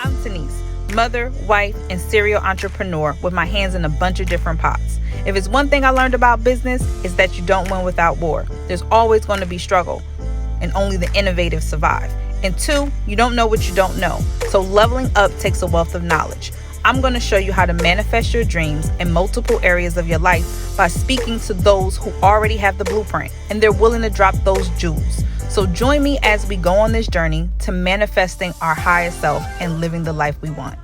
I'm Denise, mother, wife, and serial entrepreneur with my hands in a bunch of different pots. If it's one thing I learned about business, it's that you don't win without war. There's always going to be struggle, and only the innovative survive. And two, you don't know what you don't know. So leveling up takes a wealth of knowledge. I'm going to show you how to manifest your dreams in multiple areas of your life by speaking to those who already have the blueprint and they're willing to drop those jewels. So join me as we go on this journey to manifesting our highest self and living the life we want.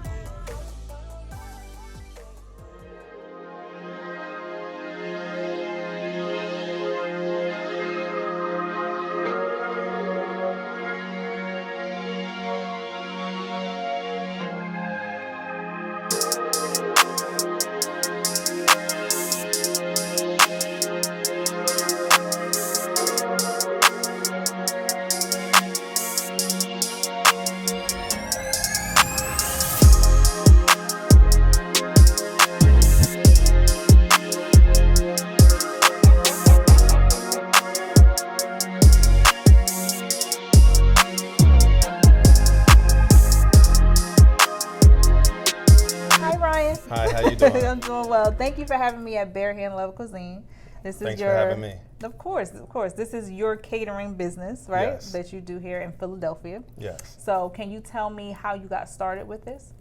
Hi, how you doing? I'm doing well. Thank you for having me at Bare Hand Love Cuisine. Thanks for having me. Of course. This is your catering business, right? Yes. That you do here in Philadelphia. Yes. So can you tell me how you got started with this?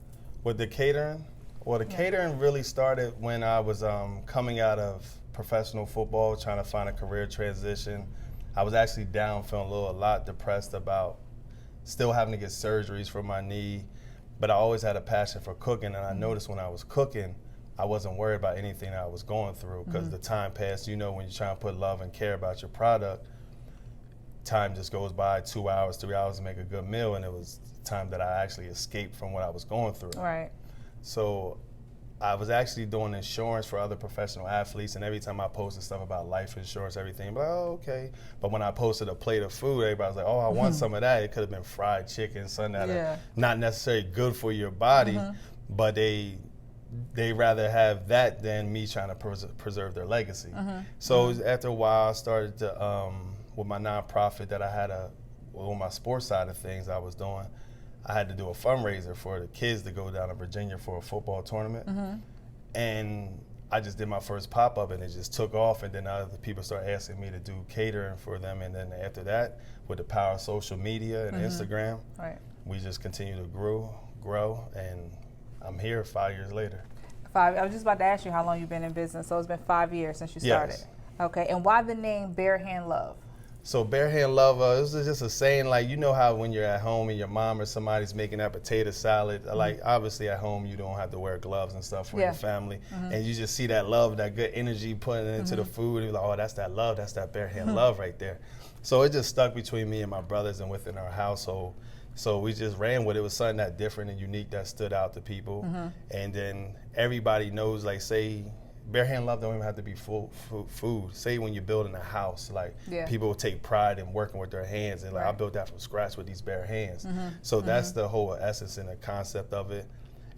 With the catering? Well, the catering really started when I was coming out of professional football, trying to find a career transition. I was actually down, feeling a lot depressed about still having to get surgeries for my knee. But I always had a passion for cooking, and I noticed when I was cooking, I wasn't worried about anything I was going through because the time passed. You know, when you're trying to put love and care about your product, time just goes by, 2 hours, 3 hours to make a good meal, and it was time that I actually escaped from what I was going through. Right. So I was actually doing insurance for other professional athletes, and every time I posted stuff about life insurance, everything, but okay. But when I posted a plate of food, everybody was like, oh, I want some of that. It could have been fried chicken, something that are not necessarily good for your body, but they rather have that than me trying to preserve their legacy. So after a while, I started to, with my nonprofit that I had on my sports side of things I was doing, I had to do a fundraiser for the kids to go down to Virginia for a football tournament. And I just did my first pop-up and it just took off, and then other people started asking me to do catering for them, and then after that, with the power of social media and Instagram, we just continue to grow, and I'm here 5 years later. I was just about to ask you how long you've been in business, so it's been 5 years since you started. Yes. Okay, and why the name Bare Hand Love? So Bare Hand Love, this is just a saying, like, you know how when you're at home and your mom or somebody's making that potato salad, like obviously at home you don't have to wear gloves and stuff for your family, and you just see that love, that good energy putting it into the food, and you're like, oh, that's that love, that's that Bare Hand Love right there. So it just stuck between me and my brothers and within our household. So we just ran with it. It was something that different and unique that stood out to people. And then everybody knows, like, say, Bare Hand Love don't even have to be full food. Say when you're building a house, like people will take pride in working with their hands, and like I built that from scratch with these bare hands. So that's the whole essence and the concept of it.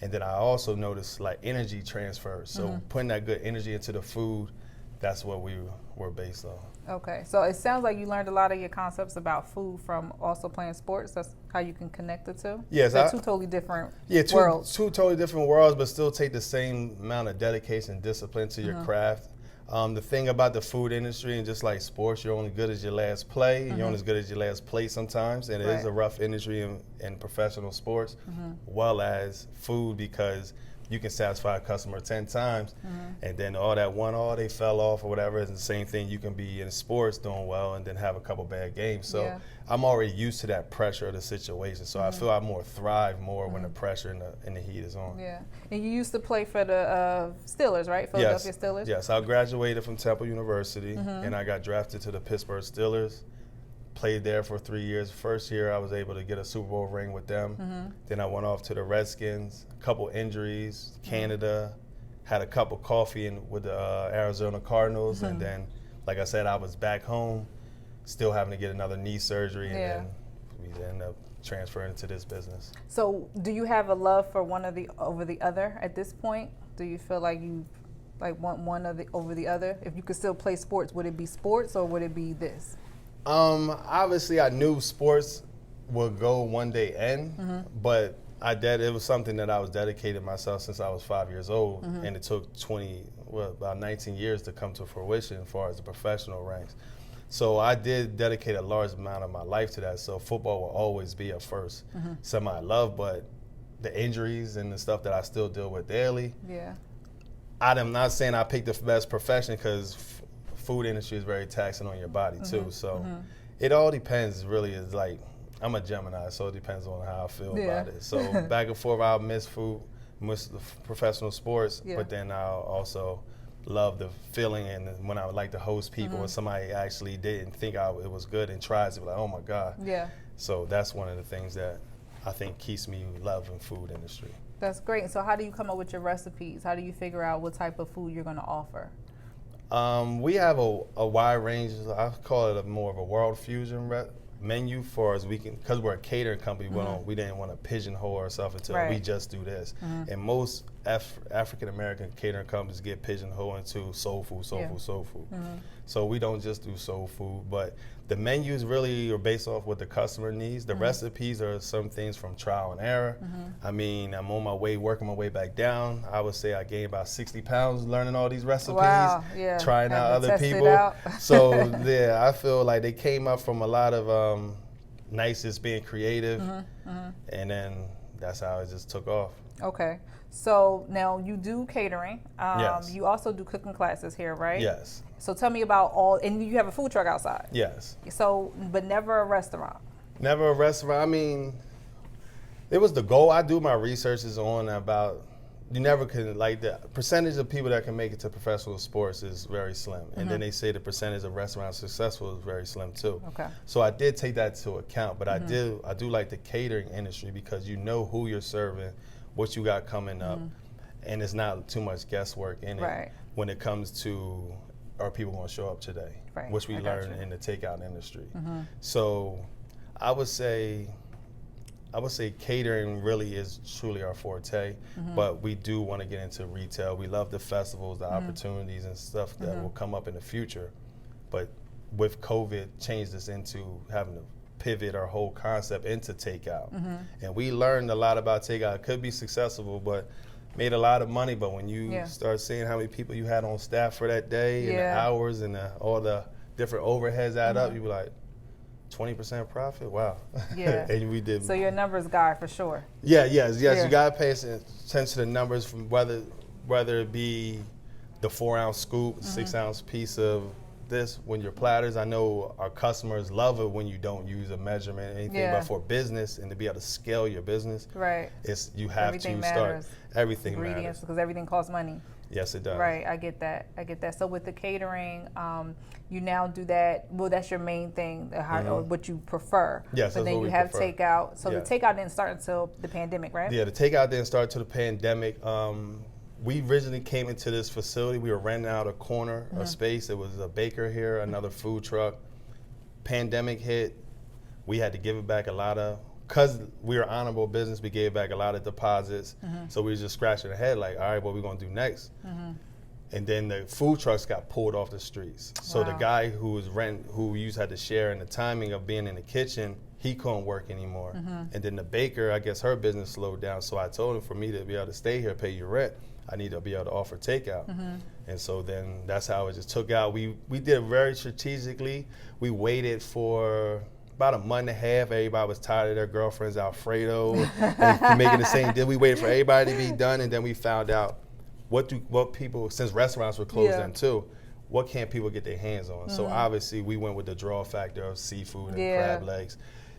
And then I also noticed like energy transfer. So putting that good energy into the food, that's what we were based on. Okay, so it sounds like you learned a lot of your concepts about food from also playing sports. That's how you can connect the two? Yes. They're two totally different worlds. Two totally different worlds, but still take the same amount of dedication and discipline to your craft. The thing about the food industry, and just like sports, you're only good as your last play. You're only as good as your last play sometimes, and it is a rough industry in professional sports, well as food, because you can satisfy a customer 10 times, and then all that they fell off or whatever. It's the same thing. You can be in sports doing well and then have a couple bad games. So I'm already used to that pressure of the situation. So I feel I thrive more when the pressure and the heat is on. Yeah. And you used to play for the Steelers, right? Philadelphia Steelers? Yes. I graduated from Temple University, and I got drafted to the Pittsburgh Steelers. Played there for 3 years. First year, I was able to get a Super Bowl ring with them. Then I went off to the Redskins, a couple injuries, Canada, had a cup of coffee with the Arizona Cardinals, and then, like I said, I was back home, still having to get another knee surgery, and then we ended up transferring into this business. So do you have a love for one over the other at this point? Do you feel like you want one over the other? If you could still play sports, would it be sports or would it be this? Obviously, I knew sports would go one day end, but It was something that I was dedicated myself since I was 5 years old, and it took about 19 years to come to fruition as far as the professional ranks. So I did dedicate a large amount of my life to that. So football will always be a first. Something I love, but the injuries and the stuff that I still deal with daily. Yeah. I'm not saying I picked the best profession, because food industry is very taxing on your body too. So it all depends. Really, is like, I'm a Gemini, so it depends on how I feel about it. So back and forth, I'll miss food, miss the professional sports, but then I'll also love the feeling, and when I would like to host people and somebody actually didn't think it was good and tries it, like, oh my God. Yeah. So that's one of the things that I think keeps me loving food industry. That's great. So how do you come up with your recipes? How do you figure out what type of food you're going to offer? We have a wide range. I call it more of a world fusion menu, for as we can, because we're a catering company. We didn't want to pigeonhole ourselves into we just do this. And most African American catering companies get pigeonholed into soul food. So we don't just do soul food, but the menus really are based off what the customer needs. The recipes are some things from trial and error. I mean, I'm on my way, working my way back down. I would say I gained about 60 pounds learning all these recipes, trying out other people. So yeah, I feel like they came up from a lot of niceness, being creative, and then that's how it just took off. Okay. So now you do catering. Yes. You also do cooking classes here, right? Yes. So tell me about and you have a food truck outside. Yes. So, but never a restaurant. Never a restaurant. I mean, it was the goal. I do my researches on about, you never can, like, the percentage of people that can make it to professional sports is very slim. And then they say the percentage of restaurants successful is very slim too. Okay. So I did take that into account, but I do like the catering industry, because you know who you're serving, what you got coming up, and it's not too much guesswork in it when it comes to, are people going to show up today, which we learned in the takeout industry. So I would say catering really is truly our forte, but we do want to get into retail. We love the festivals, the opportunities and stuff that will come up in the future. But with COVID, changed us into having to pivot our whole concept into takeout. And we learned a lot about takeout. It could be successful, but made a lot of money. But when you start seeing how many people you had on staff for that day and the hours and all the different overheads add up, you be like, 20% profit? Wow. Yeah. And we did. So you're a numbers guy for sure. Yes. You gotta pay attention to the numbers, from whether it be the 4-ounce scoop, 6-ounce piece of this, when your platters. I know our customers love it when you don't use a measurement or anything, but for business and to be able to scale your business, it's you have everything to matters. start everything Ingredients, matters, because everything costs money. Yes, it does. Right, I get that. So with the catering, you now do that. Well, that's your main thing, or what you prefer. Yes, but that's then what you we have prefer. takeout. So the takeout didn't start until the pandemic, right? Yeah, the takeout didn't start till the pandemic. We originally came into this facility. We were renting out a corner of space. It was a baker here, another food truck. Pandemic hit. We had to give it back a lot of, because we were honorable business, we gave back a lot of deposits. So we were just scratching our head like, all right, what are we going to do next? And then the food trucks got pulled off the streets. So the guy who had to share in the timing of being in the kitchen, he couldn't work anymore. And then the baker, I guess her business slowed down. So I told him, for me to be able to stay here, pay your rent, I need to be able to offer takeout. And so then that's how it just took out. We did it very strategically. We waited for about a month and a half. Everybody was tired of their girlfriends Alfredo and making the same deal. We waited for everybody to be done, and then we found out what people, since restaurants were closed then too, what can't people get their hands on? So obviously we went with the draw factor of seafood and crab legs,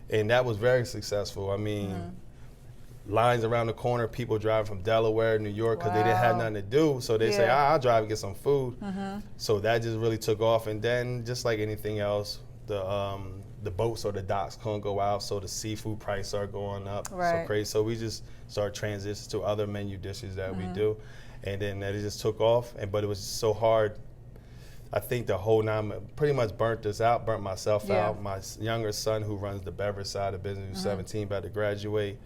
and that was very successful. I mean, lines around the corner, people driving from Delaware, New York, because they didn't have nothing to do. So they say, I'll drive and get some food. So that just really took off. And then, just like anything else, the boats or the docks couldn't go out, so the seafood price started going up so crazy. So we just started transitioning to other menu dishes that we do. And then that it just took off. But it was so hard. I think the whole nine pretty much burnt myself out. My younger son, who runs the beverage side of business, who's 17, about to graduate,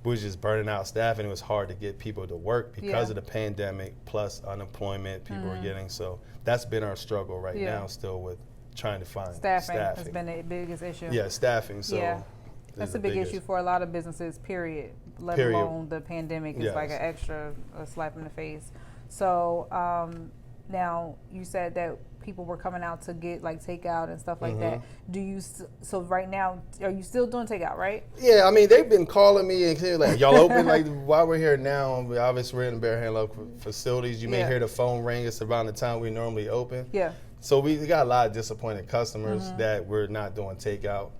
we was just burning out staff, and it was hard to get people to work because of the pandemic, plus unemployment people were getting. So that's been our struggle right now, still, with trying to find staffing. Has been the biggest issue. Yeah, staffing. So That's a big issue for a lot of businesses, period. Let alone the pandemic is like an extra slap in the face. So now you said that people were coming out to get like takeout and stuff like that. Do you, so right now, are you still doing takeout, right? Yeah, I mean, they've been calling me and saying, like, y'all open? Like, while we're here now, obviously we're in the Bear Hand Local facilities. You may hear the phone ring. It's around the time we normally open. Yeah. So we got a lot of disappointed customers that we're not doing takeout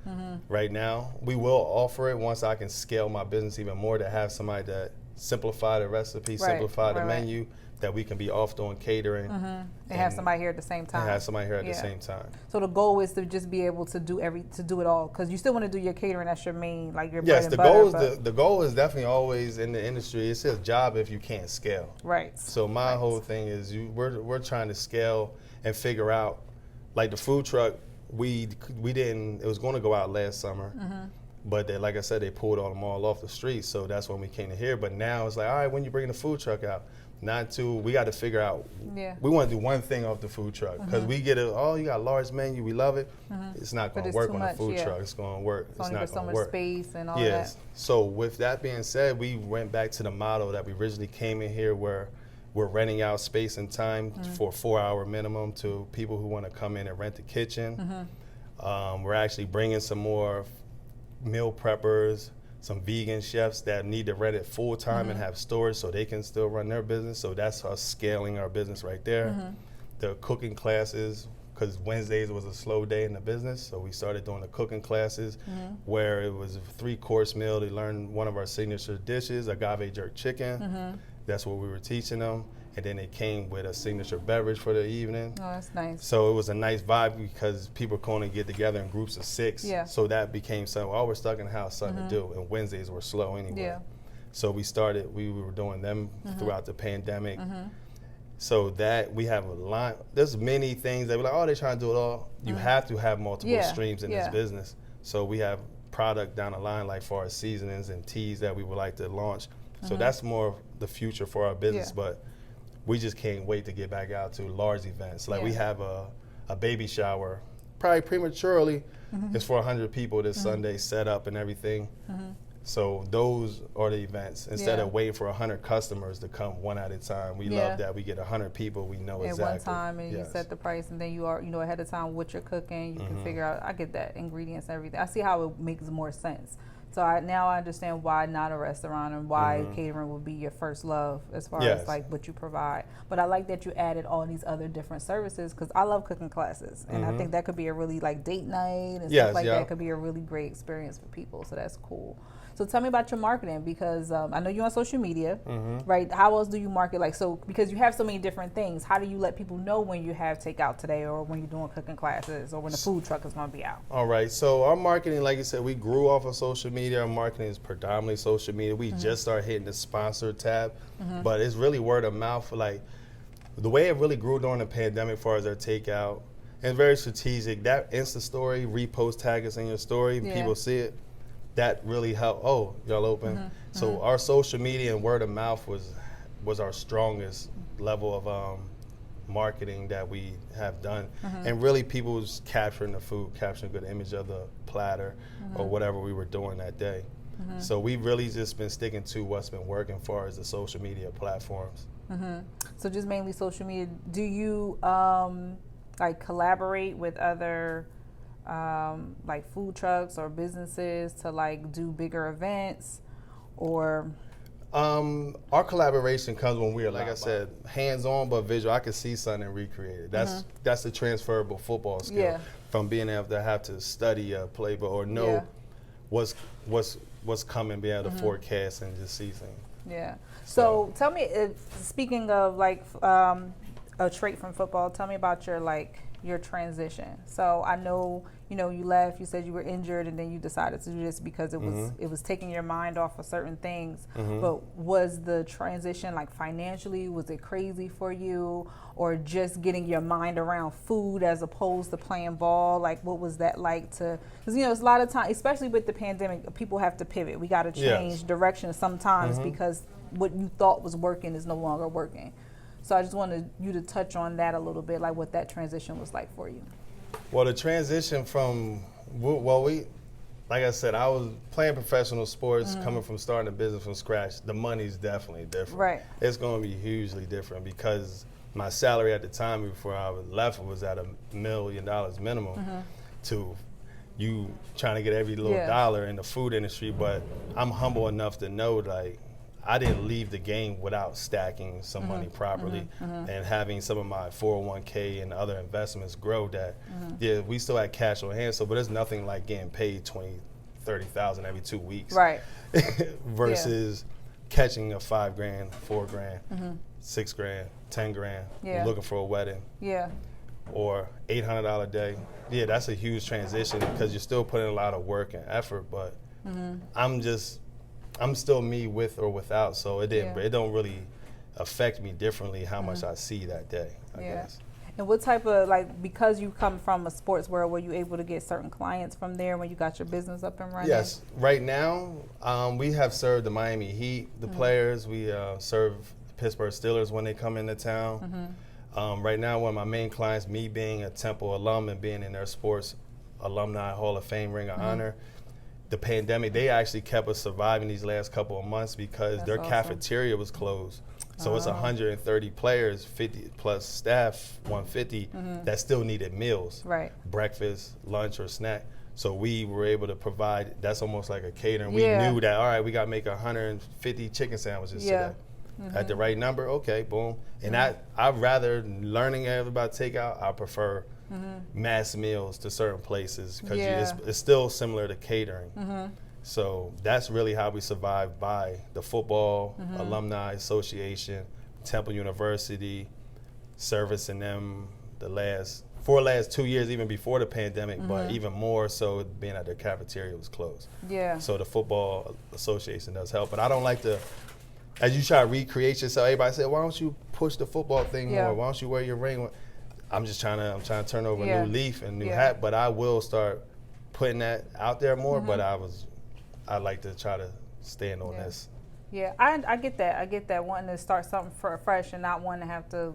right now. We will offer it once I can scale my business even more, to have somebody that simplify the recipe, simplify the menu, that we can be off doing catering. And have somebody here at the same time. And have somebody here at the same time. So the goal is to just be able to do it all, because you still want to do your catering. That's your main, like your bread and butter. The goal is definitely always in the industry. It's a job if you can't scale. Right. So my whole thing is we're trying to scale and figure out, like the food truck. We didn't. It was going to go out last summer. But they, like I said, they pulled them all off the street, so that's when we came to here. But now it's like, all right, when you bring the food truck out, we got to figure out, we want to do one thing off the food truck, because we get you got a large menu, we love it. It's not going to work on the food truck. It's going to work. It's not going to work. Space and all that. So with that being said, we went back to the model that we originally came in here, where we're renting out space and time for a 4-hour minimum to people who want to come in and rent the kitchen. We're actually bringing some more meal preppers, some vegan chefs that need to rent it full time and have storage so they can still run their business. So that's us scaling our business right there. The cooking classes, because Wednesdays was a slow day in the business, so we started doing the cooking classes where it was a 3-course meal. They learned one of our signature dishes, agave jerk chicken. That's what we were teaching them. And then they came with a signature beverage for the evening. Oh, that's nice. So it was a nice vibe, because people could only get together in groups of 6. So that became something, we're stuck in the house, something to do. And Wednesdays were slow anyway. So we were doing them throughout the pandemic. So that we have a lot, there's many things that we're like, they're trying to do it all. You have to have multiple streams in this business. So we have product down the line, like for our seasonings and teas that we would like to launch. So that's more the future for our business. But we just can't wait to get back out to large events. Like we have a baby shower, probably prematurely. It's for 100 people this Sunday, set up and everything. So those are the events. Instead of waiting for 100 customers to come one at a time, we love that we get 100 people. We know exactly. At one time, and you set the price, and then you are, ahead of time what you're cooking. You can figure out. I get that, ingredients and everything. I see how it makes more sense. So now I understand why not a restaurant, and why catering would be your first love as far as like what you provide. But I like that you added all these other different services, because I love cooking classes, and I think that could be a really like date night and stuff like that. Could be a really great experience for people. So that's cool. So tell me about your marketing, because I know you're on social media, right? How else do you market? Like, so because you have so many different things, how do you let people know when you have takeout today, or when you're doing cooking classes, or when the food truck is going to be out? All right. So our marketing, like you said, we grew off of social media. Our marketing is predominantly social media. We just started hitting the sponsor tab, but it's really word of mouth. Like the way it really grew during the pandemic, as far as our takeout, and very strategic. That Insta story, repost, tag us in your story, people see it. That really helped. Oh, y'all open. So our social media and word of mouth was our strongest level of marketing that we have done. And really people was capturing the food, capturing a good image of the platter or whatever we were doing that day. So we've really just been sticking to what's been working as far as the social media platforms. So just mainly social media. Do you like collaborate with other like food trucks or businesses to like do bigger events, or? Our collaboration comes when we're, like I said, hands-on but visual. I can see something and recreate it. That's the transferable football skill from being able to have to study a playbook or know what's coming, being able to forecast and just see things. So tell me, speaking of like a trait from football, tell me about your transition. So I know, you left, you said you were injured, and then you decided to do this because it was taking your mind off of certain things. But was the transition like financially, was it crazy for you, or just getting your mind around food as opposed to playing ball? Like, what was that like to, because it's a lot of time, especially with the pandemic, people have to pivot. We got to change direction sometimes because what you thought was working is no longer working. So I just wanted you to touch on that a little bit, like what that transition was like for you. Well, the transition from, like I said, I was playing professional sports, coming from starting a business from scratch. The money's definitely different. Right. It's going to be hugely different because my salary at the time before I left was at $1 million minimum. To you trying to get every little dollar in the food industry, but I'm humble enough to know like I didn't leave the game without stacking some money properly and having some of my 401k and other investments grow that, yeah, we still had cash on hand. So, but it's nothing like getting paid $20,000-$30,000 every 2 weeks. Right. Versus catching a $5,000, $4,000, $6,000, $10,000, looking for a wedding. Yeah. Or $800 a day. Yeah, that's a huge transition because you're still putting a lot of work and effort, but I'm still me with or without, so it don't really affect me differently how much I see that day, I guess. And what type of, like, because you come from a sports world, were you able to get certain clients from there when you got your business up and running? Yes. Right now, we have served the Miami Heat, the players. We serve the Pittsburgh Steelers when they come into town. Right now, one of my main clients, me being a Temple alum and being in their sports alumni Hall of Fame Ring of Honor, the pandemic, they actually kept us surviving these last couple of months because their cafeteria was closed. So it's 130 players, 50 plus staff, 150 that still needed meals, breakfast, lunch, or snack. So we were able to provide. That's almost like a catering. We knew that, all right, we got to make 150 chicken sandwiches today. At the right number, okay, boom. And I'd rather learning about takeout. I prefer mass meals to certain places because it's still similar to catering. So that's really how we survived, by the football alumni association, Temple University, servicing them for the last 2 years, even before the pandemic, but even more so being at their cafeteria was closed. So the football association does help, but I don't like to. As you try to recreate yourself, everybody said, "Why don't you push the football thing more? Why don't you wear your ring?" I'm trying to turn over a new leaf and new hat, but I will start putting that out there more. But I like to try to stand on this. Yeah, I get that. I get that, wanting to start something fresh and not wanting to have to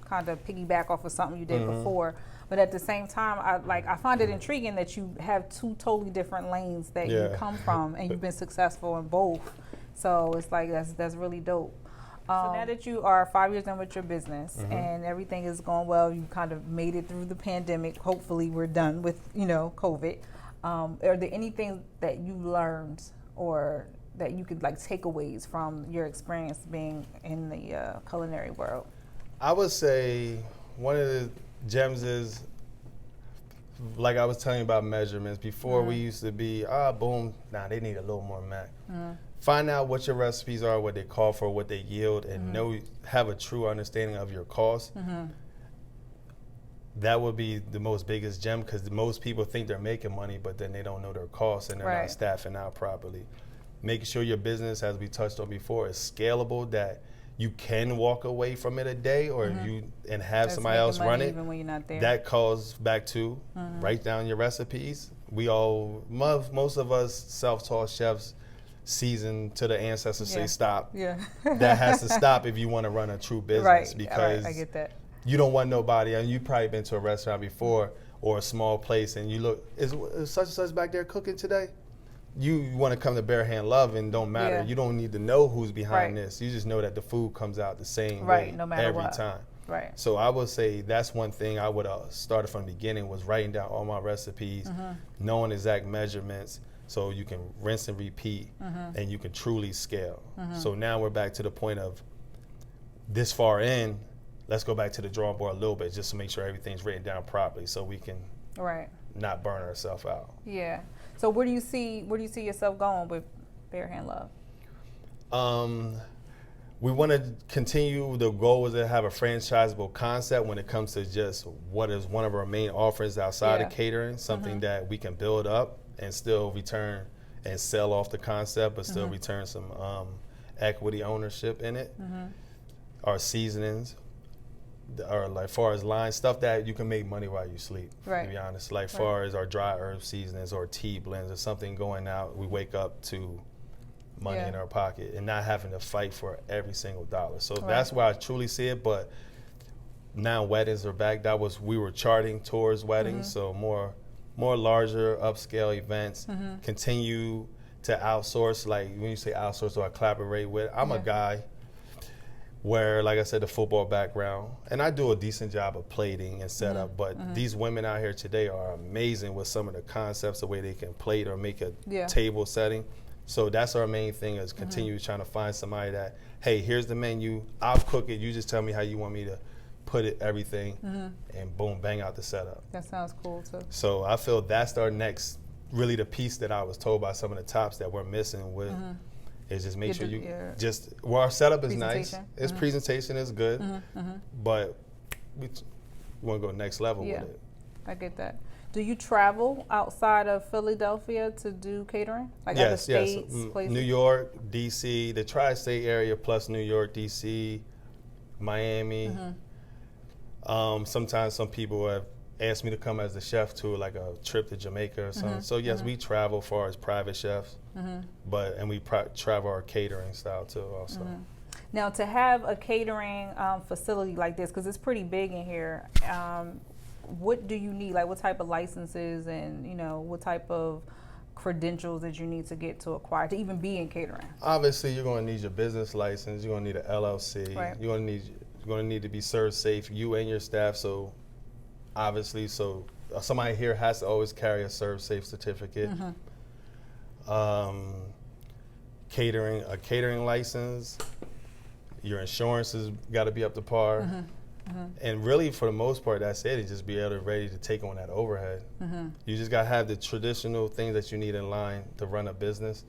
kind of piggyback off of something you did before. But at the same time, I find it intriguing that you have two totally different lanes that you come from, and you've been successful in both. So it's like that's really dope. So now that you are 5 years in with your business and everything is going well, you kind of made it through the pandemic. Hopefully, we're done with COVID. Are there anything that you learned or that you could like takeaways from your experience being in the culinary world? I would say one of the gems is, like I was telling you about measurements. Before we used to be, boom, they need a little more mac. Find out what your recipes are, what they call for, what they yield, and have a true understanding of your costs. That would be the most biggest gem, because most people think they're making money, but then they don't know their costs and they're not staffing out properly. Making sure your business, as we touched on before, is scalable, that you can walk away from it a day or have somebody else run it. Even when you're not there. That calls back to write down your recipes. Most of us self-taught chefs, seasoned to the ancestors, say stop. That has to stop if you want to run a true business, because I get that. You don't want nobody, and you've probably been to a restaurant before or a small place and you look, is such and such back there cooking today? You want to come to Bare Hand Love and don't matter. You don't need to know who's behind this. You just know that the food comes out the same way no matter every what. time. Right. So I would say that's one thing I would have started from the beginning, was writing down all my recipes, knowing exact measurements, so you can rinse and repeat and you can truly scale. So now we're back to the point of this far in, let's go back to the drawing board a little bit just to make sure everything's written down properly so we can not burn ourselves out. Yeah. So where do you see yourself going with Bare Hand Love? We want to continue. The goal is to have a franchisable concept when it comes to just what is one of our main offerings outside of catering, something that we can build up and still return and sell off the concept, but still return some equity ownership in it. Our seasonings, or like far as line stuff that you can make money while you sleep, to be honest. Like far as our dry herb seasonings or tea blends or something going out, we wake up to money in our pocket and not having to fight for every single dollar. So that's where I truly see it. But now weddings are back. We were charting towards weddings, so more more larger upscale events, continue to outsource. Like when you say outsource or I collaborate with, I'm a guy where, like I said, the football background, and I do a decent job of plating and setup, but these women out here today are amazing with some of the concepts, the way they can plate or make a table setting. So that's our main thing, is continue trying to find somebody that, hey, here's the menu, I'll cook it, you just tell me how you want me to put it, everything, and boom, bang out the setup. That sounds cool too. So I feel that's our next, really the piece that I was told by some of the tops that we're missing with, is just make sure you just, well, our setup is nice, its presentation is good, but we want to go next level with it. I get that. Do you travel outside of Philadelphia to do catering? Like other Yes, states, yes. places? New York, DC, the tri-state area plus New York, DC, Miami. Sometimes some people have asked me to come as the chef to like a trip to Jamaica or something. So yes, we travel as far as private chefs, and we travel our catering style too also. Now, to have a catering facility like this, because it's pretty big in here, what do you need? Like, what type of licenses and, you know, what type of credentials that you need to get to acquire to even be in catering? Obviously, you're going to need your business license. You're going to need an LLC. Right. You're going to need to be served safe, you and your staff. So, obviously, somebody here has to always carry a serve safe certificate. A catering license. Your insurance has got to be up to par. And really, for the most part, that's it. Is just be able to ready to take on that overhead. You just got to have the traditional things that you need in line to run a business.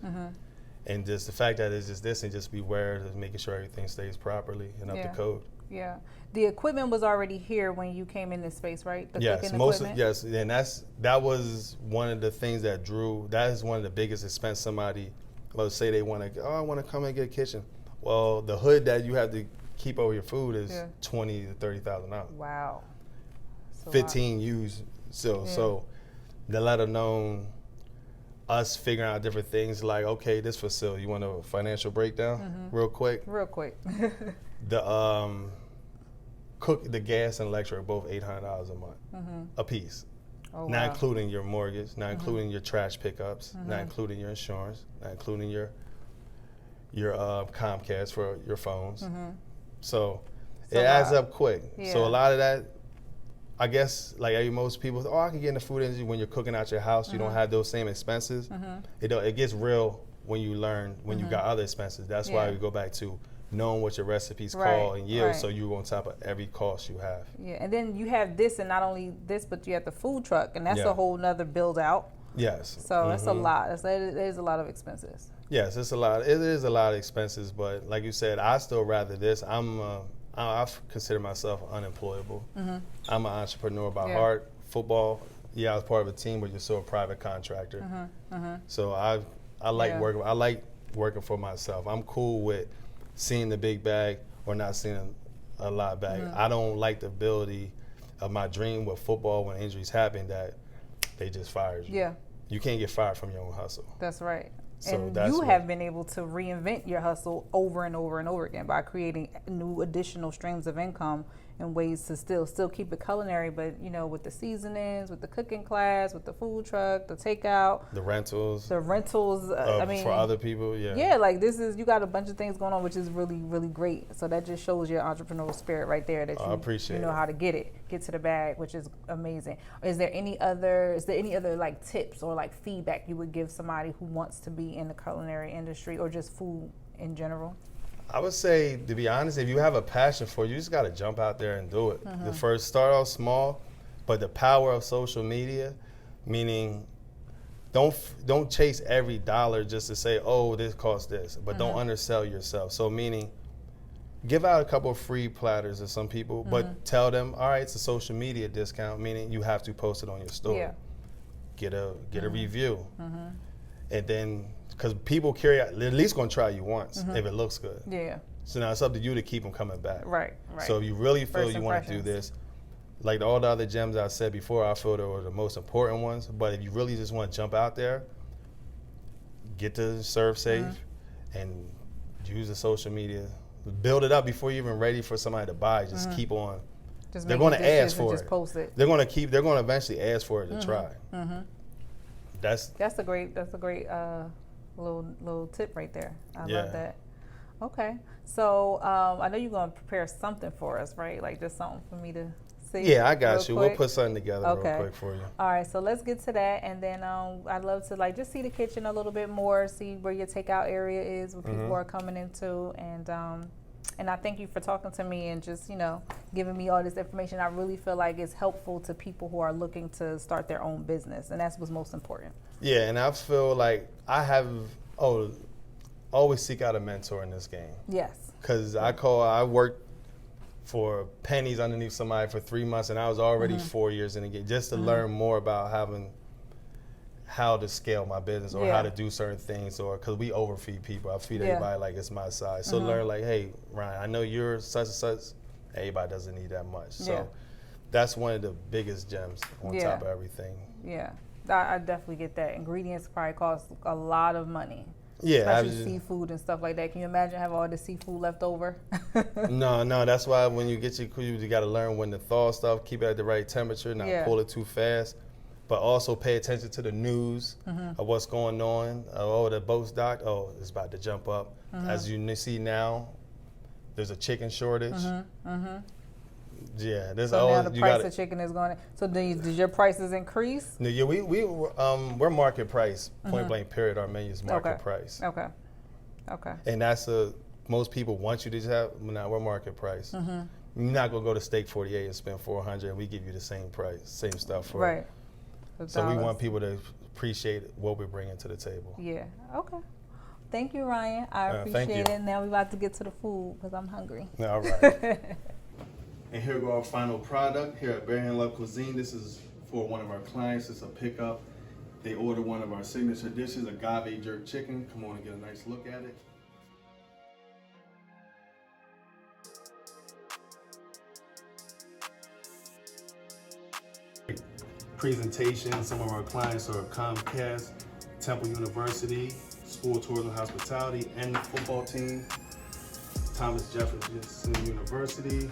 And just the fact that it's just this, and just be aware of making sure everything stays properly and up to code. Yeah. The equipment was already here when you came in this space, right? The Yes, cooking and equipment? that was one of the things that that is one of the biggest expense somebody, let's say they want to, I want to come and get a kitchen. Well, the hood that you have to keep over your food is $20,000 to $30,000. Wow. 15 used. So let alone us figuring out different things like, okay, this facility, you want a financial breakdown real quick? Real quick. The the gas and electric are both $800 a month a piece. Oh, not wow. including your mortgage, not including your trash pickups, not including your insurance, not including your Comcast for your phones. So it adds up quick. So a lot of that, I guess, like most people, I can get in the food industry. When you're cooking out your house, you don't have those same expenses. It gets real when you learn, when you got other expenses. That's why we go back to knowing what your recipes call and yield, so you're on top of every cost you have. Yeah, and then you have this, and not only this, but you have the food truck, and that's a whole nother build out. Yes. So that's a lot. There's a lot of expenses. Yes, it's a lot. It is a lot of expenses, but like you said, I still rather this. I consider myself unemployable. I'm an entrepreneur by heart. Football, I was part of a team, but you're still a private contractor. So I like working. I like working for myself. I'm cool with seeing the big bag or not seeing a lot bag. I don't like the ability of my dream with football when injuries happen that they just fired you. Yeah. You can't get fired from your own hustle. That's right. So and that's you have been able to reinvent your hustle over and over and over again by creating new additional streams of income and ways to still keep it culinary, but with the seasonings, with the cooking class, with the food truck, the takeout, the rentals. For other people, like you got a bunch of things going on, which is really, really great. So that just shows your entrepreneurial spirit right there, that you know how to get to the bag, which is amazing. Is there any other like tips or like feedback you would give somebody who wants to be in the culinary industry or just food in general? I would say, to be honest, if you have a passion for it, you just got to jump out there and do it. The first, start off small, but the power of social media, meaning don't chase every dollar just to say, oh, this costs this, but don't undersell yourself. So meaning, give out a couple of free platters to some people, but tell them, all right, it's a social media discount, meaning you have to post it on your story. Yeah. Get a review. And then, because people at least going to try you once if it looks good. Yeah. So now it's up to you to keep them coming back. Right. So if you really feel First you want to do impressions. this, like all the other gems I said before, I feel they were the most important ones. But if you really just want to jump out there, get to serve safe and use the social media. Build it up before you're even ready for somebody to buy. Just keep on Just they're make going to dishes ask and for just it. post it. They're going to eventually ask for it to try. That's a great little tip right there. I love that. Okay, so I know you're gonna prepare something for us, right? Like just something for me to see. Yeah, I got you. Quick. We'll put something together real quick for you. All right, so let's get to that, and then I'd love to like just see the kitchen a little bit more, see where your takeout area is, where people are coming into, and I thank you for talking to me and just giving me all this information. I really feel like it's helpful to people who are looking to start their own business, and that's what's most important. Yeah, and I feel like I have always seek out a mentor in this game. Yes. Because I worked for pennies underneath somebody for 3 months, and I was already 4 years in the game just to learn more about how to scale my business or how to do certain things, or because we overfeed people. I feed everybody like it's my size. So learn like, hey, Ryan, I know you're such and such. Everybody doesn't need that much. So that's one of the biggest gems on top of everything. Yeah, I definitely get that. Ingredients probably cost a lot of money. Yeah, especially seafood and stuff like that. Can you imagine having all the seafood left over? No. That's why when you get your food, you got to learn when to thaw stuff, keep it at the right temperature, not pull it too fast. But also pay attention to the news of what's going on. Oh, the boat's docked. Oh, it's about to jump up. As you see now, there's a chicken shortage. Yeah, there's so now the price of chicken is going. So did your prices increase? No, yeah, we're market price. Point blank. Period. Our menu is market price. Okay. And that's most people want you to have. Now we're market price. You're not gonna go to Steak 48 and spend $400, and we give you the same price, same stuff for it. So we want people to appreciate what we're bringing to the table. Yeah. Okay. Thank you, Ryan. I appreciate it. Now we're about to get to the food because I'm hungry. All right. And here go our final product here at Bear Love Cuisine. This is for one of our clients. It's a pickup. They order one of our signature dishes, agave jerk chicken. Come on and get a nice look at it. Presentation. Some of our clients are Comcast, Temple University, School of Tourism and Hospitality, and the football team, Thomas Jefferson University.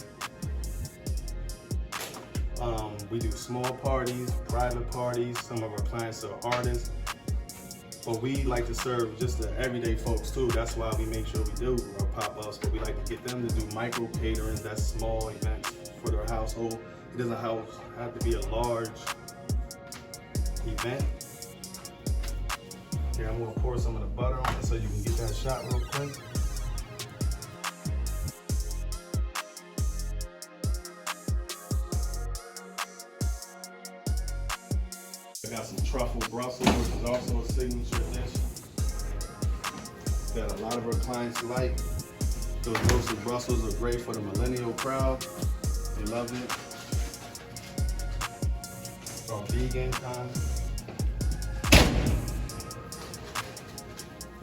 We do small parties, private parties. Some of our clients are artists, but we like to serve just the everyday folks too. That's why we make sure we do our pop-ups, but we like to get them to do micro catering. That's small events for their household. It doesn't have to be a large event. Here, I'm gonna pour some of the butter on it so you can get that shot real quick. I got some truffle Brussels, which is also a signature dish that a lot of our clients like. Those roasted Brussels are great for the millennial crowd. They love it. Or vegan kind.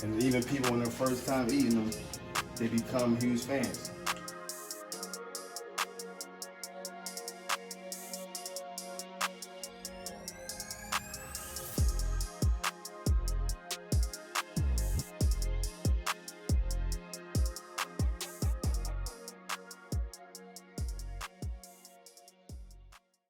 And even people, when they're first time eating them, they become huge fans.